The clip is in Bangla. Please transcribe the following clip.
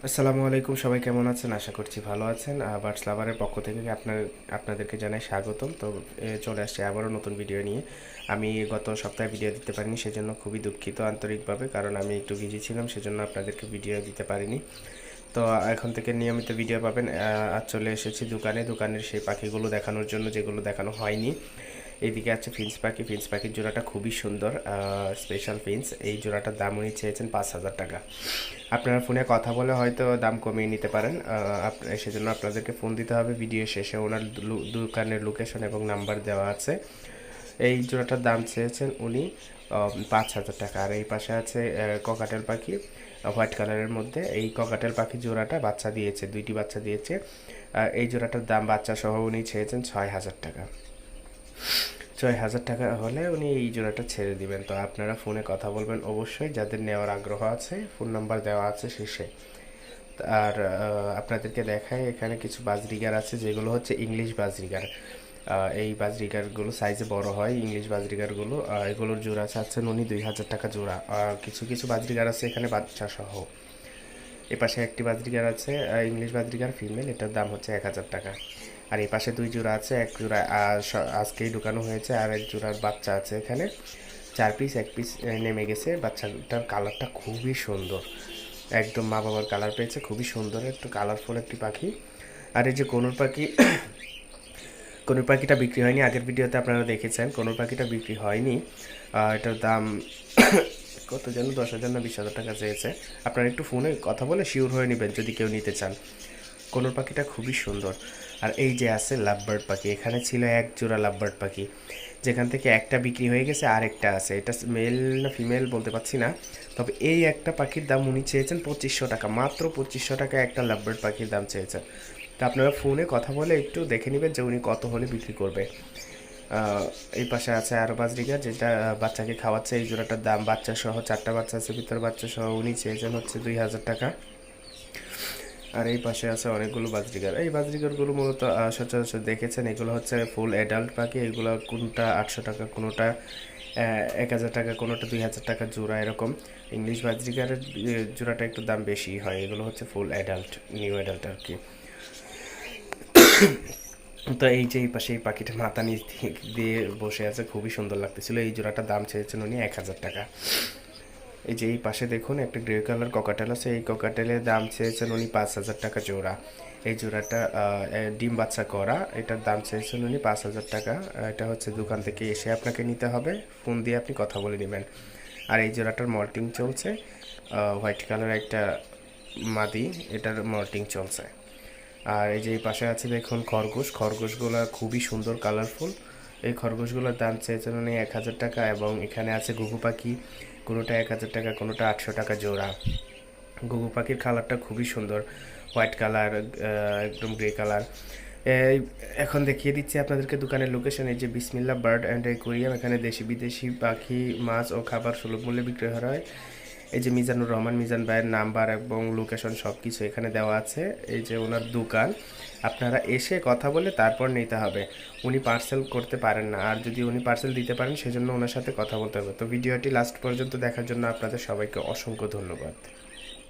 আসসালামু আলাইকুম, সবাই কেমন আছেন? আশা করছি ভালো আছেন। বার্ডস লাভারের পক্ষ থেকে আপনাদেরকে জানাই স্বাগতম। তো চলে আসছে আবারও নতুন ভিডিও নিয়ে। আমি গত সপ্তাহে ভিডিও দিতে পারিনি, সেজন্য খুবই দুঃখিত আন্তরিকভাবে, কারণ আমি একটু বিজি ছিলাম, সেজন্য আপনাদেরকে ভিডিও দিতে পারিনি। তো এখন থেকে নিয়মিত ভিডিও পাবেন। আজ চলে এসেছি দোকানের সেই পাখিগুলো দেখানোর জন্য, যেগুলো দেখানো হয়নি। এইদিকে আছে ফিন্স পাখি। ফিন্স পাখির জোড়াটা খুবই সুন্দর, স্পেশাল ফিন্স। এই জোড়াটার দাম উনি চেয়েছেন 5,000 টাকা। আপনারা ফোনে কথা বলে হয়তো দাম কমিয়ে নিতে পারেন, সেজন্য আপনাদেরকে ফোন দিতে হবে। ভিডিও শেষে ওনার দোকানের লোকেশন এবং নাম্বার দেওয়া আছে। এই জোড়াটার দাম চেয়েছেন উনি 5,000 টাকা। আর এই পাশে আছে ককাটেল পাখি, হোয়াইট কালারের মধ্যে। এই ককাটেল পাখি জোড়াটা বাচ্চা দিয়েছে, 2টি বাচ্চা দিয়েছে। এই জোড়াটার দাম বাচ্চা সহ উনি চেয়েছেন 6,000 টাকা। 6,000 টাকা হলে উনি এই জোড়াটা ছেড়ে দিবেন। তো আপনারা ফোনে কথা বলবেন অবশ্যই, যাদের নেওয়ার আগ্রহ আছে। ফোন নাম্বার দেওয়া আছে শেষে। আর আপনাদেরকে দেখায়, এখানে কিছু বাজরিগার আছে, যেগুলো হচ্ছে ইংলিশ বাজরিগার। এই বাজরিগারগুলো সাইজে বড় হয়, ইংলিশ বাজরিগারগুলো। এগুলোর জোড়া চাচ্ছেন উনি 2,000 টাকা জোড়া। কিছু কিছু বাজরিগার আছে এখানে বাচ্চা সহ। এপাশে একটি বাজরিগার আছে, ইংলিশ বাজরিগার ফিমেল, এটার দাম হচ্ছে 1,000 টাকা। আর এই পাশে 2 জোড়া আছে, এক জোড়া আজকেই ঢুকানো হয়েছে, আর এক জোড়ার বাচ্চা আছে এখানে। 4 পিস, 1 পিস নেমে গেছে। বাচ্চাটার কালারটা খুবই সুন্দর, একদম মা বাবার কালার পেয়েছে, খুবই সুন্দর একটু কালারফুল একটি পাখি। আর এই যে কনুর পাখি, কনুর পাখিটা বিক্রি হয়নি, আগের ভিডিওতে আপনারা দেখেছেন। কনুর পাখিটা বিক্রি হয়নি। এটার দাম কত যেন 10,000 না 20,000 টাকা চেয়েছে। আপনারা একটু ফোনে কথা বলে শিওর হয়ে নেবেন যদি কেউ নিতে চান। কনুর পাখিটা খুবই সুন্দর। আর এই যে আছে লাভবার্ড পাখি, এখানে ছিল এক জোড়া লাভবার্ড পাখি, যেখান থেকে একটা বিক্রি হয়ে গেছে, আর একটা আছে। এটা মেল না ফিমেল বলতে পারছি না, তবে এই একটা পাখির দাম উনি চেয়েছেন 2,500 টাকা। মাত্র 2,500 টাকা একটা লাভবার্ড পাখির দাম চেয়েছেন। তো আপনারা ফোনে কথা বলে একটু দেখে নেবেন যে উনি কত হলে বিক্রি করবে। এই পাশে আছে আরও বাজরিকা, যেটা বাচ্চাকে খাওয়াচ্ছে। এই জোড়াটার দাম বাচ্চা সহ, 4টা বাচ্চা আছে ভিতর, বাচ্চা সহ উনি চেয়েছেন হচ্ছে 2,000 টাকা। আর এই পাশে আছে অনেকগুলো বাজরিগার। এই বাজরিগারগুলো মূলত সচরাচর দেখেছেন, এগুলো হচ্ছে ফুল অ্যাডাল্ট পাখি। এগুলো কোনটা 800 টাকা, কোনোটা 1,000 টাকা, কোনোটা 2,000 টাকা জোড়া এরকম। ইংলিশ বাজরিগারের জোড়াটা একটু দাম বেশি হয়। এগুলো হচ্ছে ফুল অ্যাডাল্ট, নিউ অ্যাডাল্ট আর কি। তো এই যে এই পাশে এই পাখিটা মাথা নিচ দিয়ে বসে আছে, খুবই সুন্দর লাগতেছিল। এই জোড়াটার দাম চেয়েছেন উনি 1,000 টাকা। এই যে এই পাশে দেখুন একটা গ্রে কালার ককাটেল আছে, এই ককাটেলের দাম চেয়েছেন উনি 5,000 টাকা জোড়া। এই জোড়াটা ডিম বাচ্চা করা, এটার দাম চেয়েছেন উনি 5,000 টাকা। এটা হচ্ছে দোকান থেকে এসে আপনাকে নিতে হবে, ফোন দিয়ে আপনি কথা বলে নেবেন। আর এই জোড়াটার মল্টিং চলছে, হোয়াইট কালার একটা মাদি, এটার মল্টিং চলছে। আর এই যে এই পাশে আছে দেখুন খরগোশ, খরগোশগুলো খুবই সুন্দর কালারফুল। এই খরগোশগুলোর দাম চেয়েছেন উনি 1,000 টাকা। এবং এখানে আছে ঘুঘু পাখি, কোনোটা 1,000 টাকা, কোনোটা 800 টাকা জোড়া। ঘুঘু পাখির কালারটা খুবই সুন্দর, হোয়াইট কালার, একদম গ্রে কালার। এখন দেখিয়ে দিচ্ছি আপনাদেরকে দোকানের লোকেশন। এই যে বিসমিল্লা বার্ড অ্যান্ড অ্যাকোয়ারিয়াম, এখানে দেশি বিদেশি পাখি, মাছ ও খাবার সুলভ মূল্যে বিক্রি করা হয়। এই যে মিজানুর রহমান, মিজান ভাইয়ের নাম্বার এবং লোকেশন সব কিছু এখানে দেওয়া আছে। এই যে ওনার দোকান, আপনারা এসে কথা বলে তারপর নিতে হবে। উনি পার্সেল করতে পারেন না, আর যদি উনি পার্সেল দিতে পারেন সেজন্য ওনার সাথে কথা বলতে হবে। তো ভিডিওটি লাস্ট পর্যন্ত দেখার জন্য আপনাদের সবাইকে অসংখ্য ধন্যবাদ।